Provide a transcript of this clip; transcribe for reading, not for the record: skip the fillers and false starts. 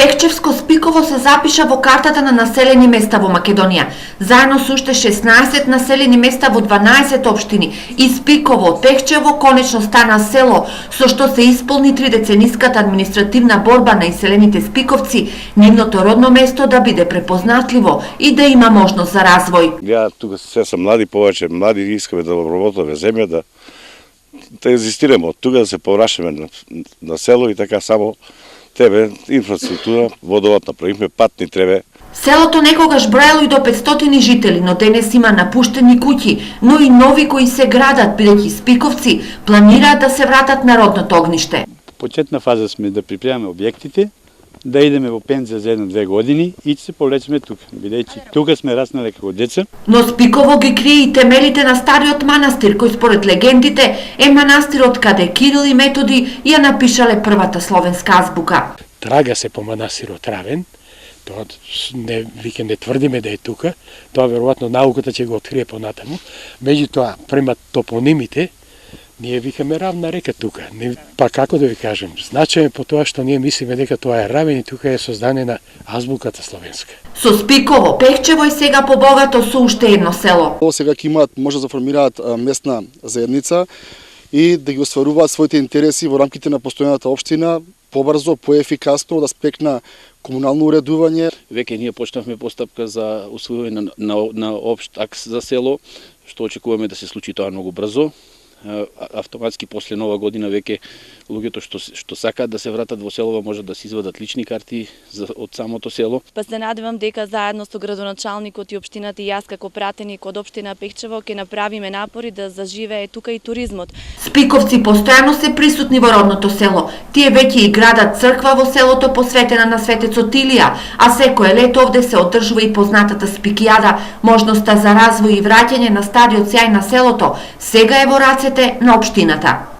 Пехчевско-Спиково се запиша во картата на населени места во Македонија, заедно со уште 16 населени места во 12 општини, и Спиково од Пехчево конечно стана село, со што се исполни 3-децениската административна борба на иселените спиковци, нивното родно место да биде препознатливо и да има можност за развој. Ја тука се сум млади, повеќе млади искаме да обработуваме земја, да екзистираме од тука, да се поврашаме на село и така само тебе инфраструктура, водовод направихме, пат ни требе. Селото некогаш браело и до 500 жители, но денес има напуштени куќи, но и нови кои се градат, бидејќи спиковци планираат да се вратат на родното огниште. Почетна фаза сме да припремаме објектите, да идеме во пензија за 1-2 години и се повлечеме тука, бидејќи тука сме раснале како деца. Но Спиково ги крие и темелите на стариот манастир, кој според легендите е манастирот каде Кирил и Методи ја напишале првата словенска азбука. Трага се по манастирот Равен, тоа не тврдиме да е тука, тоа веројатно науката ќе го открие понатаму. Меѓутоа, према топонимите, ние викаме равна река тука. Па како да ви кажем, значајме по тоа што ние мислиме дека тоа е Равен и тука е создадена азбуката словенска. Со Спиково, Пехчево и сега побогато со уште едно село. Сега ќе имаат, може да формираат местна заедница и да ги остваруваат своите интереси во рамките на постојаната општина побрзо, поефикасно, да спекна комунално уредување. Веќе ние почнавме постапка за усвојување на општ акт за село, што очекуваме да се случи тоа многу брзо. Автоматски после нова година веќе луѓето што сакаат да се вратат во село можат да се извадат лични карти од самото село. Па се надевам дека заедно со градоначалникот и општината и јас како пратеник од општина Пехчево ќе направиме напори да заживее тука и туризмот. Спиковци постојано се присутни во родното село. Тие веќе и градат црква во селото посветена на светецот Илија, а секое лето овде се одржува и познатата спикијада, можноста за развој и враќање на стариот сјај на селото, сега е во рацете на општината.